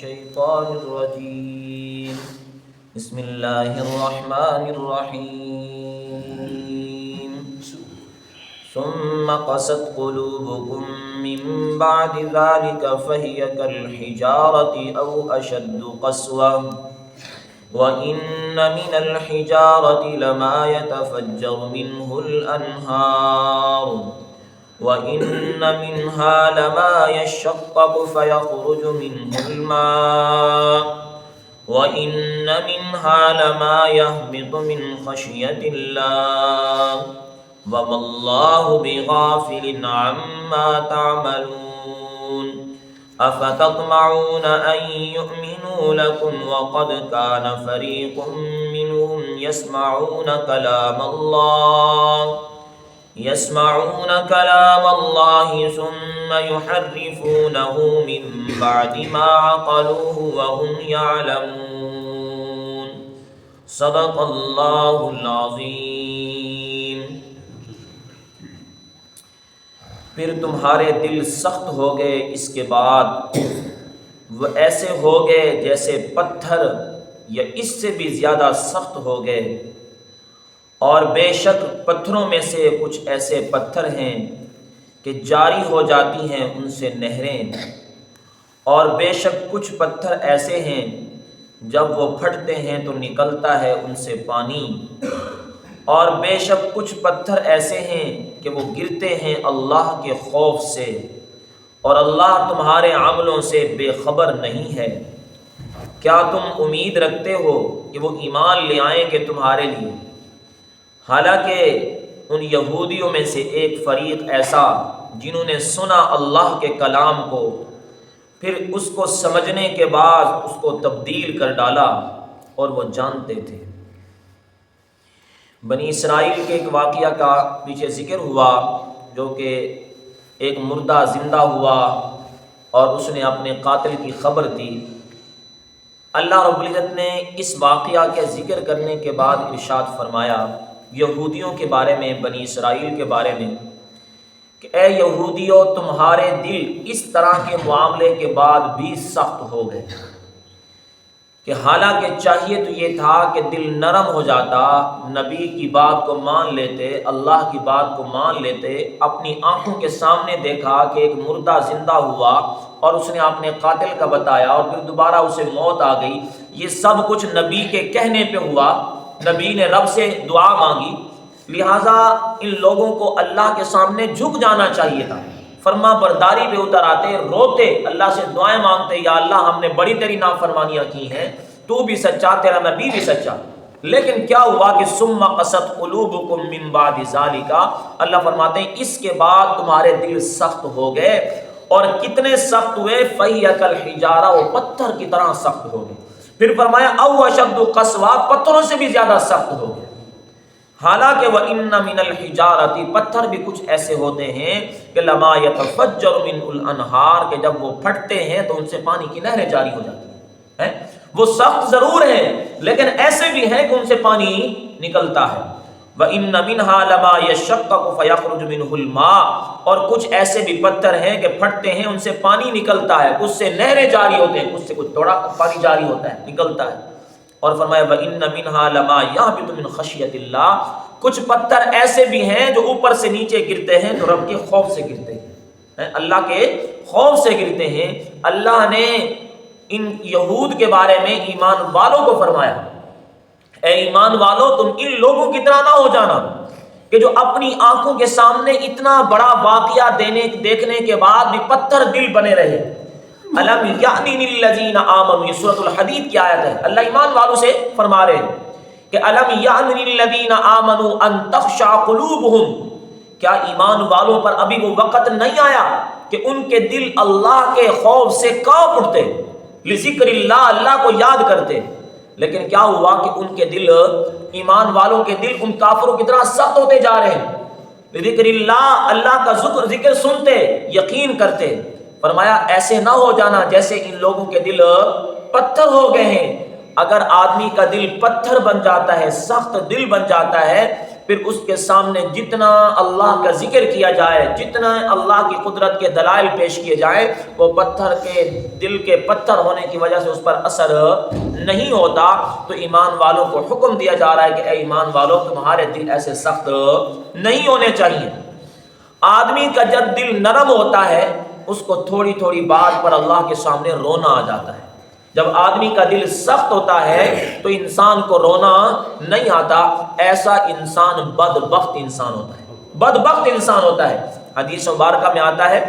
الشيطان الرجيم بسم الله الرحمن الرحيم ثم قست قلوبكم من بعد ذلك فهي كالحجارة أو أشد قسوة وإن من الحجارة لما يتفجر منه الأنهار وَإِنَّ مِنْهَا لَمَا يَشَّقَّقُ فَيَخْرُجُ مِنْهُ الْمَاءُ وَإِنَّ مِنْهَا لَمَا يَهْبِطُ مِنْ خَشْيَةِ اللَّهِ وَمَا اللَّهُ بِغَافِلٍ عَمَّا تَعْمَلُونَ أَفَتَطْمَعُونَ أَنْ يُؤْمِنُوا لَكُمْ وَقَدْ كَانَ فَرِيقٌ مِّنْهُمْ يَسْمَعُونَ كلام الله ثم يحرفونه من بعد ما عقلوه وهم يعلمون صدق الله العظيم۔ پھر تمہارے دل سخت ہو گئے اس کے بعد، وہ ایسے ہو گئے جیسے پتھر یا اس سے بھی زیادہ سخت ہو گئے، اور بے شک پتھروں میں سے کچھ ایسے پتھر ہیں کہ جاری ہو جاتی ہیں ان سے نہریں، اور بے شک کچھ پتھر ایسے ہیں جب وہ پھٹتے ہیں تو نکلتا ہے ان سے پانی، اور بے شک کچھ پتھر ایسے ہیں کہ وہ گرتے ہیں اللہ کے خوف سے، اور اللہ تمہارے عملوں سے بے خبر نہیں ہے۔ کیا تم امید رکھتے ہو کہ وہ ایمان لے آئیں گے تمہارے لیے؟ حالانکہ ان یہودیوں میں سے ایک فریق ایسا جنہوں نے سنا اللہ کے کلام کو، پھر اس کو سمجھنے کے بعد اس کو تبدیل کر ڈالا، اور وہ جانتے تھے۔ بنی اسرائیل کے ایک واقعہ کا پیچھے ذکر ہوا، جو کہ ایک مردہ زندہ ہوا اور اس نے اپنے قاتل کی خبر دی۔ اللہ رب العزت نے اس واقعہ کے ذکر کرنے کے بعد ارشاد فرمایا یہودیوں کے بارے میں، بنی اسرائیل کے بارے میں، کہ اے یہودیوں، تمہارے دل اس طرح کے معاملے کے بعد بھی سخت ہو گئے کہ حالانکہ چاہیے تو یہ تھا کہ دل نرم ہو جاتا، نبی کی بات کو مان لیتے، اللہ کی بات کو مان لیتے، اپنی آنکھوں کے سامنے دیکھا کہ ایک مردہ زندہ ہوا اور اس نے اپنے قاتل کا بتایا اور پھر دوبارہ اسے موت آ گئی۔ یہ سب کچھ نبی کے کہنے پہ ہوا، نبی نے رب سے دعا مانگی، لہٰذا ان لوگوں کو اللہ کے سامنے جھک جانا چاہیے تھا، فرما برداری پہ اتر آتے، روتے، اللہ سے دعائیں مانگتے، یا اللہ ہم نے بڑی تیری نافرمانیاں کی ہیں، تو بھی سچا، تیرا نبی بھی سچا۔ لیکن کیا ہوا کہ ثم قست قلوبکم من بعد ذالک، اللہ فرماتے ہیں اس کے بعد تمہارے دل سخت ہو گئے، اور کتنے سخت ہوئے؟ فہی کالحجارہ، وہ پتھر کی طرح سخت ہو گئے۔ پھر فرمایا او اشد قسوہ، پتھروں سے بھی زیادہ سخت ہو گئے۔ حالانکہ وَإِنَّ مِنَ الْحِجَارَةِ، پتھر بھی کچھ ایسے ہوتے ہیں کہ لَمَا يَتَفَجَّرُ مِنْهُ الْأَنْهَارُ، کہ جب وہ پھٹتے ہیں تو ان سے پانی کی نہریں جاری ہو جاتی ہیں۔ وہ سخت ضرور ہیں لیکن ایسے بھی ہیں کہ ان سے پانی نکلتا ہے۔ وَإِنَّ مِنْهَا لَمَا يَشَّقَّقُ فَيَخْرُجُ مِنْهُ الْمَاءُ، اور کچھ ایسے بھی پتھر ہیں کہ پھٹتے ہیں ان سے پانی نکلتا ہے، کچھ سے نہریں جاری ہوتے ہیں، کچھ سے کچھ تھوڑا پانی جاری ہوتا ہے، نکلتا ہے۔ اور فرمایا وَإِنَّ مِنْهَا لَمَا يَهْبِطُ مِنْ خَشْيَةِ اللَّهِ، کچھ پتھر ایسے بھی ہیں جو اوپر سے نیچے گرتے ہیں تو رب کے خوف سے گرتے ہیں، اللہ کے خوف سے گرتے ہیں۔ اللہ نے ان یہود کے بارے میں ایمان والوں کو فرمایا اے ایمان والو، تم ان لوگوں کی طرح نہ ہو جانا کہ جو اپنی آنکھوں کے سامنے اتنا بڑا واقعہ دیکھنے کے بعد بھی پتھر دل بنے رہے۔ الم یعنی للذین آمنوا، یہ سورۃ الحدید کی آیت ہے، اللہ ایمان والوں سے فرما رہے ہیں کہ الم یعنی للذین آمنوا ان تخشع قلوبہم، کیا ایمان والوں پر ابھی وہ وقت نہیں آیا کہ ان کے دل اللہ کے خوف سے کانپ اٹھتے، لذکر اللہ، اللہ کو یاد کرتے؟ لیکن کیا ہوا کہ ان کے دل، ایمان والوں کے دل ان کافروں کی طرح سخت ہوتے جا رہے ہیں۔ لذکر اللہ، اللہ کا ذکر سنتے، یقین کرتے۔ فرمایا ایسے نہ ہو جانا جیسے ان لوگوں کے دل پتھر ہو گئے ہیں۔ اگر آدمی کا دل پتھر بن جاتا ہے، سخت دل بن جاتا ہے، پھر اس کے سامنے جتنا اللہ کا ذکر کیا جائے، جتنا اللہ کی قدرت کے دلائل پیش کیے جائیں، وہ پتھر کے دل کے پتھر ہونے کی وجہ سے اس پر اثر نہیں ہوتا۔ تو ایمان والوں کو حکم دیا جا رہا ہے کہ اے ایمان والوں، تمہارے دل ایسے سخت نہیں ہونے چاہیے۔ آدمی کا جب دل نرم ہوتا ہے اس کو تھوڑی تھوڑی بات پر اللہ کے سامنے رونا آ جاتا ہے۔ جب آدمی کا دل سخت ہوتا ہے تو انسان کو رونا نہیں آتا، ایسا انسان بدبخت انسان ہوتا ہے، بدبخت انسان ہوتا ہے۔ حدیث مبارکہ میں آتا ہے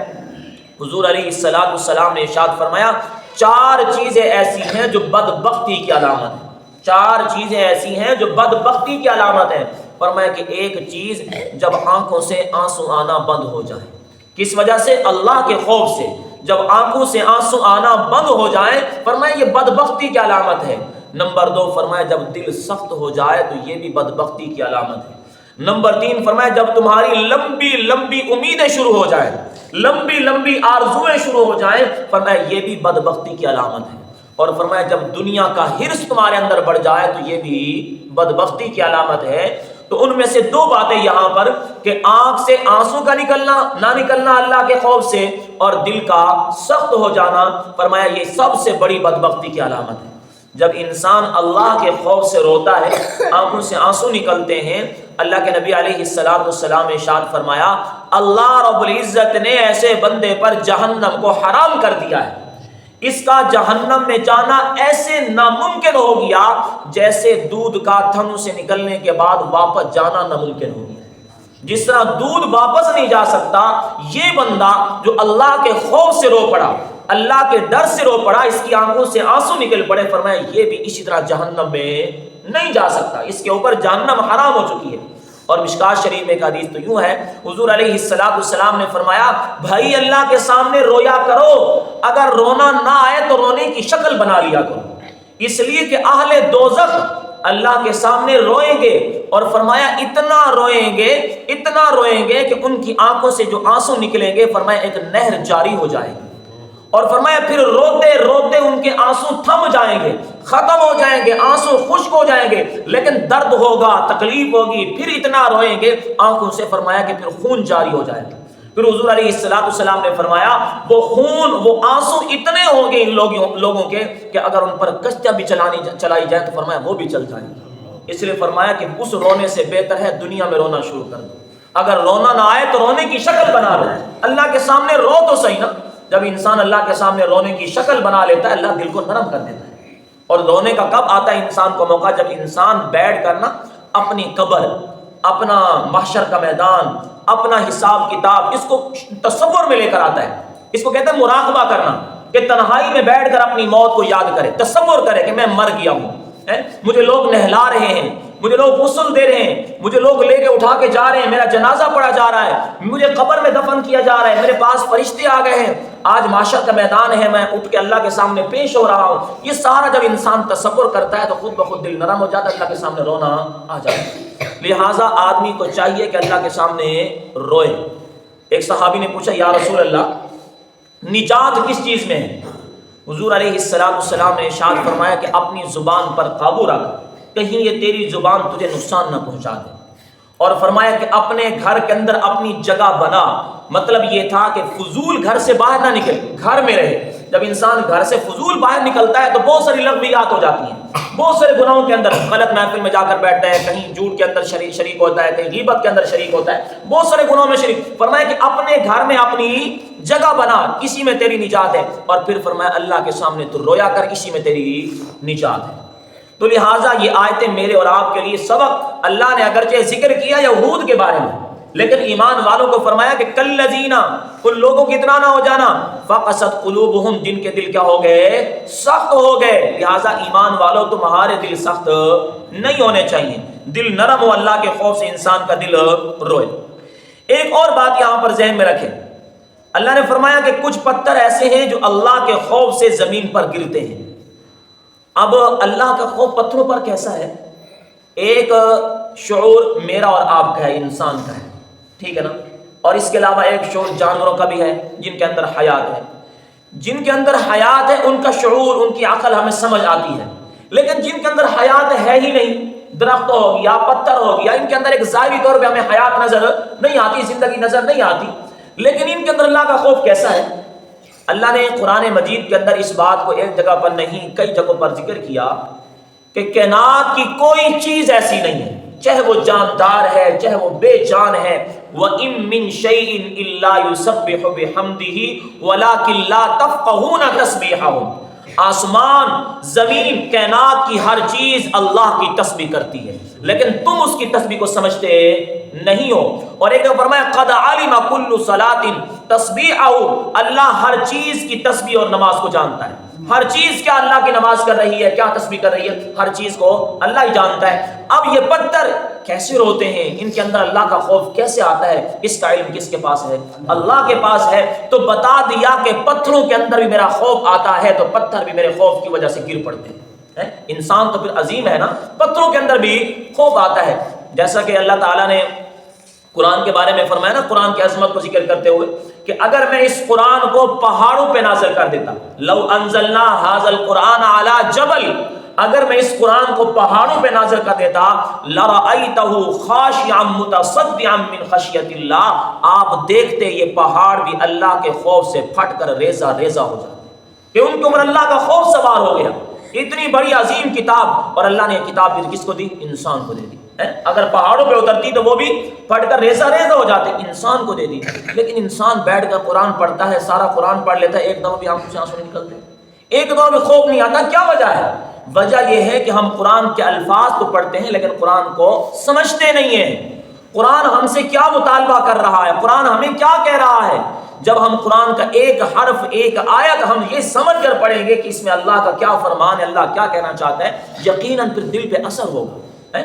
حضور علیہ السلام نے ارشاد فرمایا 4 چیزیں ایسی ہیں جو بدبختی کی علامت ہے، 4 چیزیں ایسی ہیں جو بدبختی کی علامت ہے۔ فرمایا کہ ایک چیز جب آنکھوں سے آنسو آنا بند ہو جائے، کس وجہ سے؟ اللہ کے خوف سے۔ جب آنکھوں سے آنسو آنا بند ہو جائے، فرمایا یہ بدبختی کی علامت ہے۔ نمبر 2 فرمایا جب دل سخت ہو جائے تو یہ بھی بدبختی کی علامت ہے۔ نمبر 3 فرمایا جب تمہاری لمبی لمبی امیدیں شروع ہو جائیں، لمبی لمبی آرزویں شروع ہو جائیں، فرمایا یہ بھی بدبختی کی علامت ہے۔ اور فرمایا جب دنیا کا حرص تمہارے اندر بڑھ جائے تو یہ بھی بدبختی کی علامت ہے۔ تو ان میں سے 2 باتیں یہاں پر کہ آنکھ سے آنسو کا نکلنا نہ نکلنا اللہ کے خوف سے، اور دل کا سخت ہو جانا، فرمایا یہ سب سے بڑی بدبختی کی علامت ہے۔ جب انسان اللہ کے خوف سے روتا ہے، آنکھوں سے آنسو نکلتے ہیں، اللہ کے نبی علیہ السلام نے ارشاد فرمایا اللہ رب العزت نے ایسے بندے پر جہنم کو حرام کر دیا ہے، اس کا جہنم میں جانا ایسے ناممکن ہو گیا جیسے دودھ کا تھنوں سے نکلنے کے بعد واپس جانا ناممکن ہو گیا۔ جس طرح دودھ واپس نہیں جا سکتا، یہ بندہ جو اللہ کے خوف سے رو پڑا، اللہ کے ڈر سے رو پڑا، اس کی آنکھوں سے آنسو نکل پڑے، فرمایا یہ بھی اسی طرح جہنم میں نہیں جا سکتا، اس کے اوپر جہنم حرام ہو چکی ہے۔ اور مشکات شریف میں ایک حدیث تو یوں ہے، حضور علیہ السلام نے فرمایا بھائی اللہ کے سامنے رویا کرو، اگر رونا نہ آئے تو رونے کی شکل بنا لیا کرو، اس لیے کہ اہل دوزخ اللہ کے سامنے روئیں گے، اور فرمایا اتنا روئیں گے کہ ان کی آنکھوں سے جو آنسو نکلیں گے، فرمایا ایک نہر جاری ہو جائے گی، اور فرمایا پھر روتے روتے ان کے آنسو تھم جائیں گے، ختم ہو جائیں گے، آنسو خشک ہو جائیں گے، لیکن درد ہوگا، تکلیف ہوگی، پھر اتنا روئیں گے آنکھوں سے، فرمایا کہ پھر خون جاری ہو جائے گا۔ پھر حضور علیہ السلام نے فرمایا وہ خون، وہ آنسو اتنے ہوں گے ان لوگوں کے کہ اگر ان پر کشتیاں بھی چلائی جائیں تو فرمایا وہ بھی چل جائیں گے۔ اس لیے فرمایا کہ اس رونے سے بہتر ہے دنیا میں رونا شروع کر دو، اگر رونا نہ آئے تو رونے کی شکل بنا لو، اللہ کے سامنے رو تو صحیح نا۔ جب انسان اللہ کے سامنے رونے کی شکل بنا لیتا ہے، اللہ دل کو نرم کر دیتا ہے۔ اور رونے کا کب آتا ہے انسان کو موقع؟ جب انسان بیٹھ کر نا اپنی قبر، اپنا محشر کا میدان، اپنا حساب کتاب اس کو تصور میں لے کر آتا ہے۔ اس کو کہتے ہیں مراقبہ کرنا، کہ تنہائی میں بیٹھ کر اپنی موت کو یاد کرے، تصور کرے کہ میں مر گیا ہوں، مجھے لوگ نہلا رہے ہیں، مجھے لوگ غسل دے رہے ہیں، مجھے لوگ لے کے اٹھا کے جا رہے ہیں، میرا جنازہ پڑھا جا رہا ہے، مجھے قبر میں دفن کیا جا رہا ہے، میرے پاس فرشتے آ گئے ہیں، آج محشر کا میدان ہے، میں اٹھ کے اللہ کے سامنے پیش ہو رہا ہوں۔ یہ سارا جب انسان تصور کرتا ہے تو خود بخود دل نرم ہو جاتا ہے، اللہ کے سامنے رونا آ جاتا ہے۔ لہٰذا آدمی کو چاہیے کہ اللہ کے سامنے روئے۔ ایک صحابی نے پوچھا یا رسول اللہ نجات کس چیز میں ہے؟ حضور علیہ السلام نے ارشاد فرمایا کہ اپنی زبان پر قابو رکھ، کہیں یہ تیری زبان تجھے نقصان نہ پہنچا دے، اور فرمایا کہ اپنے گھر کے اندر اپنی جگہ بنا، مطلب یہ تھا کہ فضول گھر سے باہر نہ نکل، گھر میں رہے۔ جب انسان گھر سے فضول باہر نکلتا ہے تو بہت ساری لغویات ہو جاتی ہیں، بہت سارے گناہوں کے اندر، غلط محفل میں جا کر بیٹھتا ہے، کہیں جھوٹ کے اندر شریک ہوتا ہے، کہیں غیبت کے اندر شریک ہوتا ہے، بہت سارے گناہوں میں شریک۔ فرمایا کہ اپنے گھر میں اپنی جگہ بنا، اسی میں تیری نجات ہے، اور پھر فرمایا اللہ کے سامنے تو رویا کر، اسی میں تیری نجات ہے۔ تو لہٰذا یہ آیتیں میرے اور آپ کے لیے سبق، اللہ نے اگرچہ ذکر کیا یہود کے بارے میں، لیکن ایمان والوں کو فرمایا کہ کالذین، ان لوگوں کی طرح نہ ہو جانا، فقست قلوبہم، جن کے دل کیا ہو گئے؟ سخت ہو گئے۔ لہٰذا ایمان والوں تمہارے دل سخت نہیں ہونے چاہیے، دل نرم ہو، اللہ کے خوف سے انسان کا دل روئے۔ ایک اور بات یہاں پر ذہن میں رکھیں، اللہ نے فرمایا کہ کچھ پتھر ایسے ہیں جو اللہ کے خوف سے زمین پر گرتے ہیں۔ اب اللہ کا خوف پتھروں پر کیسا ہے؟ ایک شعور میرا اور آپ کا ہے، انسان کا ہے، ٹھیک ہے نا، اور اس کے علاوہ ایک شعور جانوروں کا بھی ہے جن کے اندر حیات ہے۔ جن کے اندر حیات ہے ان کا شعور، ان کی عقل ہمیں سمجھ آتی ہے، لیکن جن کے اندر حیات ہے ہی نہیں، درخت ہو گیا، پتھر ہو گیا، ان کے اندر ایک ظاہری طور پہ ہمیں حیات نظر نہیں آتی، زندگی نظر نہیں آتی، لیکن ان کے اندر اللہ کا خوف کیسا ہے؟ اللہ نے قرآن مجید کے اندر اس بات کو ایک جگہ پر نہیں کئی جگہوں پر ذکر کیا کہ کائنات کی کوئی چیز ایسی نہیں ہے، چاہے وہ جاندار ہے چاہے وہ بے جان ہے، وَإِن مِّن شَيْءٍ إِلَّا يُسَبِّحُ بِحَمْدِهِ وَلَٰكِن لَّا تَفْقَهُونَ تَسْبِيحَهُمْ۔ آسمان، زمین، کائنات کی ہر چیز اللہ کی تسبیح کرتی ہے، لیکن تم اس کی تسبیح کو سمجھتے نہیں ہو۔ اور ایک فرمایا قَدْ عَلِمَ كُلُّ صَلَاةٍ تَسْبِيحَهُ، اللہ ہر چیز کی تسبیح اور نماز کو جانتا ہے، ہر چیز کیا اللہ کی نماز کر رہی ہے، کیا تسبیح کر رہی ہے، ہر چیز کو اللہ ہی جانتا ہے۔ اب یہ پتھر کیسے روتے ہیں، ان کے اندر اللہ کا خوف کیسے آتا ہے، اس کا علم کس کے پاس ہے؟ اللہ کے پاس ہے۔ تو بتا دیا کہ پتھروں کے اندر بھی میرا خوف آتا ہے، تو پتھر بھی میرے خوف کی وجہ سے گر پڑتے ہیں۔ انسان تو پھر عظیم ہے نا، پتھروں کے اندر بھی خوف آتا ہے۔ جیسا کہ اللہ تعالیٰ نے قرآن کے بارے میں فرمایا نا، قرآن کی عظمت کو ذکر کرتے ہوئے کہ اگر میں اس قرآن کو پہاڑوں پہ نازل کر دیتا، لو انزلنا ھذا القرآن علی جبل، اگر میں اس قرآن کو پہاڑوں پہ نازل کر دیتا، لرأیتہ خاشعا متصدعا من خشیۃ اللہ، آپ دیکھتے یہ پہاڑ بھی اللہ کے خوف سے پھٹ کر ریزہ ریزہ ہو جاتے، کہ ان کے اوپر اللہ کا خوف سوار ہو گیا۔ اتنی بڑی عظیم کتاب، اور اللہ نے یہ کتاب پھر کس کو دی؟ انسان کو دے دی۔ اگر پہاڑوں پہ اترتی تو وہ بھی پڑھ کر ریزہ ریزہ ہو جاتے، انسان کو دے دی۔ لیکن انسان بیٹھ کر قرآن پڑھتا ہے، سارا قرآن پڑھ لیتا ہے، ایک دفعہ بھی آنکھوں سے آنسو نہیں نکلتے، ایک دفعہ بھی خوف نہیں آتا۔ کیا وجہ ہے؟ وجہ یہ ہے کہ ہم قرآن کے الفاظ تو پڑھتے ہیں لیکن قرآن کو سمجھتے نہیں ہیں۔ قرآن ہم سے کیا مطالبہ کر رہا ہے، قرآن ہمیں کیا کہہ رہا ہے۔ جب ہم قرآن کا ایک حرف ایک آیت ہم یہ سمجھ کر پڑھیں گے کہ اس میں اللہ کا کیا فرمان ہے، اللہ کیا کہنا چاہتا ہے، یقیناً پھر دل پہ اثر ہوگا۔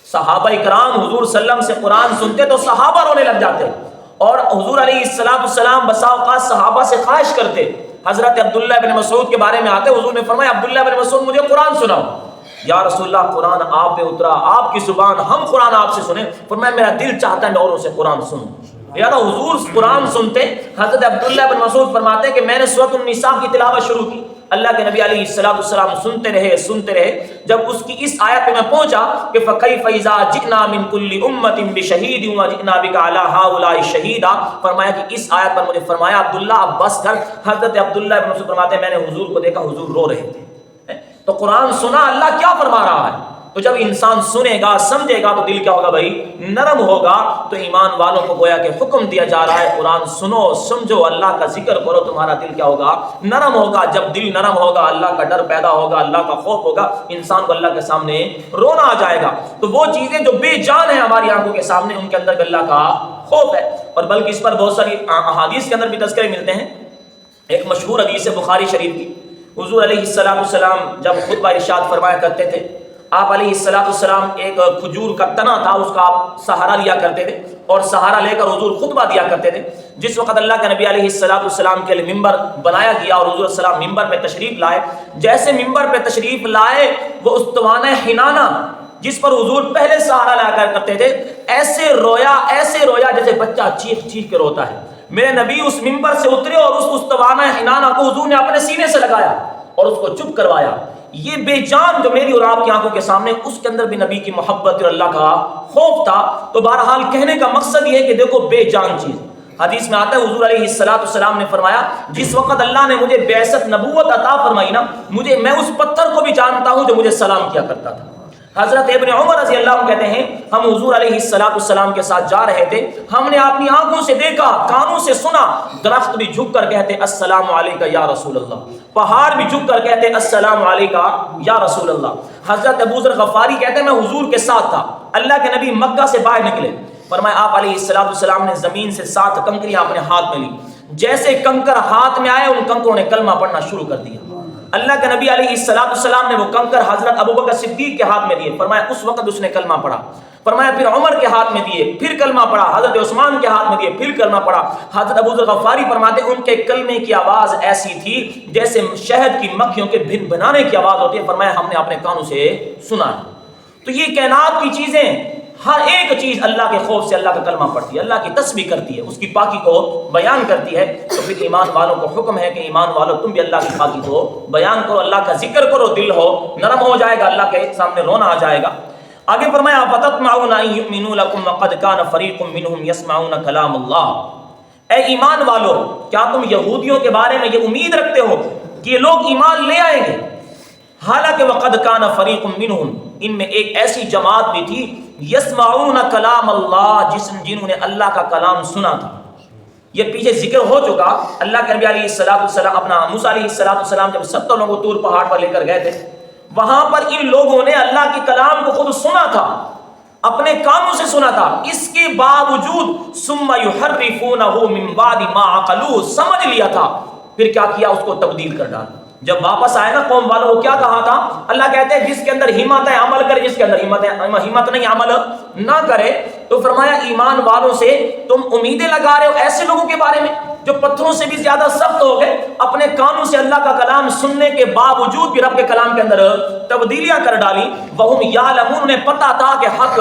صحابہ کرام حضور صلی اللہ علیہ وسلم سے قرآن سنتے تو صحابہ رونے لگ جاتے، اور حضور علیہ السلام بسا اوقات صحابہ سے خواہش کرتے۔ حضرت عبداللہ بن مسعود کے بارے میں آتے، حضور نے فرمایا عبداللہ بن مسعود مجھے قرآن سناؤ۔ یا رسول اللہ قرآن آپ پہ اترا، آپ کی زبان، ہم قرآن آپ سے سنیں۔ فرمایا میرا دل چاہتا ہے میں اوروں سے قرآن سنوں۔ یار حضور قرآن سنتے، حضرت عبداللہ بن مسعود فرماتے ہیں کہ میں نے سورۃ النساء کی تلاوت شروع کی، اللہ کے نبی علیہ السلام سنتے رہے، جب اس کی اس آیت پہ میں پہنچا کہ فَكَيْفَ إِذَا جِئْنَا مِن كُلِّ أُمَّةٍ بِشَهِيدٍ وَجِئْنَا بِكَ عَلَىٰ هَٰؤُلَاءِ شَهِيدًا، فرمایا کہ اس آیت پر مجھے فرمایا عبداللہ اب بس کر۔ حضرت عبداللہ بن مسعود فرماتے ہیں میں نے حضور کو دیکھا، حضور رو رہے تھے۔ تو قرآن سنا، اللہ کیا فرما رہا ہے۔ تو جب انسان سنے گا سمجھے گا تو دل کیا ہوگا بھائی؟ نرم ہوگا۔ تو ایمان والوں کو گویا کہ حکم دیا جا رہا ہے قرآن سنو، سمجھو، اللہ کا ذکر کرو، تمہارا دل کیا ہوگا؟ نرم ہوگا۔ جب دل نرم ہوگا اللہ کا ڈر پیدا ہوگا، اللہ کا خوف ہوگا، انسان کو اللہ کے سامنے رونا آ جائے گا۔ تو وہ چیزیں جو بے جان ہیں ہماری آنکھوں کے سامنے، ان کے اندر اللہ کا خوف ہے۔ اور بلکہ اس پر بہت ساری احادیث کے اندر بھی تذکرے ملتے ہیں۔ ایک مشہور حدیث ہے بخاری شریف کی، حضور علیہ السلام جب خطبہ ارشاد فرمایا کرتے تھے، آپ علیہ السلام ایک کھجور کا تنا تھا، اس کا آپ سہارا لیا کرتے تھے، اور سہارا لے کر حضور خطبہ دیا کرتے تھے۔ جس وقت اللہ کے نبی علیہ السلام کے لیے ممبر بنایا گیا اور حضور السلام ممبر پہ تشریف لائے، جیسے ممبر پہ تشریف لائے وہ استوانہ حنانہ جس پر حضور پہلے سہارا لایا کرتے تھے، ایسے رویا جیسے بچہ چیخ چیخ کے روتا ہے۔ میرے نبی اس ممبر سے اترے اور اس استوانہ حنانہ کو حضور نے اپنے سینے سے لگایا اور اس کو چپ کروایا۔ یہ بے جان جو میری اور آپ کی آنکھوں کے سامنے، اس کے اندر بھی نبی کی محبت اور اللہ کا خوف تھا۔ تو بہرحال کہنے کا مقصد یہ ہے کہ دیکھو بے جان چیز، حدیث میں آتا ہے حضور علیہ السلام نے فرمایا جس وقت اللہ نے مجھے بعثت نبوت عطا فرمائی نا، میں اس پتھر کو بھی جانتا ہوں جو مجھے سلام کیا کرتا تھا۔ حضرت ابن عمر رضی اللہ عنہ کہتے ہیں ہم حضور علیہ السلام کے ساتھ جا رہے تھے، ہم نے اپنی آنکھوں سے دیکھا، کانوں سے سنا، درخت بھی جھک کر کہتے السلام علیکہ یا رسول اللہ، پہاڑ بھی جھک کر کہتے السلام علیکہ یا رسول اللہ۔ حضرت ابو ذر غفاری کہتے ہیں میں حضور کے ساتھ تھا، اللہ کے نبی مکہ سے باہر نکلے، فرمایا آپ علیہ السلام نے زمین سے 7 کنکریاں اپنے ہاتھ میں لی، جیسے کنکر ہاتھ میں آئے ان کنکروں نے کلمہ پڑھنا شروع کر دیا۔ اللہ کے نبی علیہ السلام نے وہ کنکر حضرت ابوبکر صدیق کے ہاتھ میں دیے، فرمایا اس وقت اس نے کلمہ پڑھا، فرمایا پھر عمر کے ہاتھ میں دیے، پھر کلمہ پڑھا، حضرت عثمان کے ہاتھ میں دیے، پھر کلمہ پڑھا۔ حضرت ابو ذر غفاری فرماتے ان کے کلمے کی آواز ایسی تھی جیسے شہد کی مکھیوں کے بھن بنانے کی آواز ہوتی ہے، فرمایا ہم نے اپنے کانوں سے سنا۔ تو یہ کائنات کی چیزیں ہر ایک چیز اللہ کے خوف سے اللہ کا کلمہ پڑھتی ہے، اللہ کی تسبیح کرتی ہے، اس کی پاکی کو بیان کرتی ہے۔ تو پھر ایمان والوں کو حکم ہے کہ ایمان والوں تم بھی اللہ کی پاکی کو بیان کرو، اللہ کا ذکر کرو، دل ہو نرم ہو جائے گا، اللہ کے سامنے رونا آ جائے گا۔ آگے فرمایا فَتَطْمَعُونَ أَن يُؤْمِنُوا لَكُمْ وَقَدْ كَانَ فَرِيقٌ مِّنْهُمْ يَسْمَعُونَ كَلَامَ اللَّهِ، اے ایمان والو کیا تم یہودیوں کے بارے میں یہ امید رکھتے ہو کہ یہ لوگ ایمان لے آئیں گے؟ حالانکہ وَقَدْ كَانَ فَرِيقٌ مِّنْهُمْ، ان میں ایک ایسی جماعت بھی تھی یسمعون کلام اللہ، جنہوں نے اللہ کا کلام سنا تھا۔ یہ پیچھے ذکر ہو چکا، اللہ کے نبی علیہ السلام اپنا موسیٰ علیہ السلام جب 70 لوگوں کو طور پہاڑ پر لے کر گئے تھے، وہاں پر ان لوگوں نے اللہ کے کلام کو خود سنا تھا، اپنے کانوں سے سنا تھا، اس کے باوجود ثم یحرفونہ من بعد ما عقلوہ، سمجھ لیا تھا، پھر کیا کیا؟ اس کو تبدیل کر ڈالا۔ جب واپس آئے نا قوم والوں کو کیا کہا تھا؟ اللہ کہتے ہیں جس کے اندر ہمت ہے عمل کرے، جس کے اندر ہمت نہیں عمل نہ کرے۔ تو فرمایا ایمان والوں سے تم امیدیں لگا رہے ہو ایسے لوگوں کے بارے میں جو پتھروں سے بھی زیادہ سخت ہو گئے، اپنے کانوں سے اللہ کا کلام سننے کے باوجود بھی رب کے کلام کے اندر تبدیلیاں کر ڈالی۔ وہم یعلمون، انہیں پتہ تھا کہ حق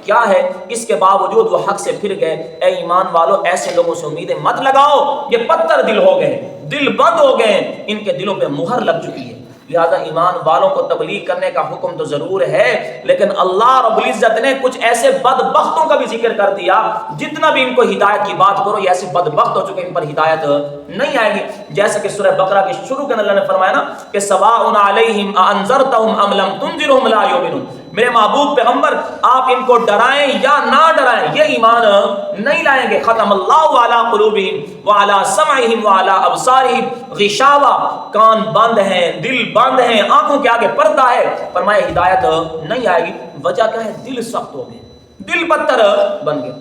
کیا ہے، اس کے باوجود وہ حق سے پھر گئے۔ اے ایمان والو ایسے لوگوں سے امیدیں مت لگاؤ، یہ پتھر دل ہو گئے، دل بند ہو گئے، ان کے دلوں پہ مہر لگ چکی ہے۔ لہذا ایمان والوں کو تبلیغ کرنے کا حکم تو ضرور ہے، لیکن اللہ رب العزت نے کچھ ایسے بدبختوں کا بھی ذکر کر دیا، جتنا بھی ان کو ہدایت کی بات کرو یہ ایسے بدبخت ہو چکے ان پر ہدایت نہیں آئے گی۔ جیسے کہ سورہ بقرہ کے شروع کے اللہ نے فرمایا نا کہ سواء علیہم اانذرتہم ام لم تنذرہم لا یؤمنون، میرے محبوب پیغمبر آپ ان کو ڈرائیں یا نہ ڈرائیں یہ ایمان نہیں لائیں گے۔ ختم اللہ علی قلوبہم وعلی سمعہم وعلی ابصارہم غشاوہ، کان بند ہیں، دل بند ہیں، آنکھوں کے آگے پردہ ہے، فرمایا ہدایت نہیں آئے گی۔ وجہ کیا ہے؟ دل سخت ہو گئے، دل پتھر بن گئے۔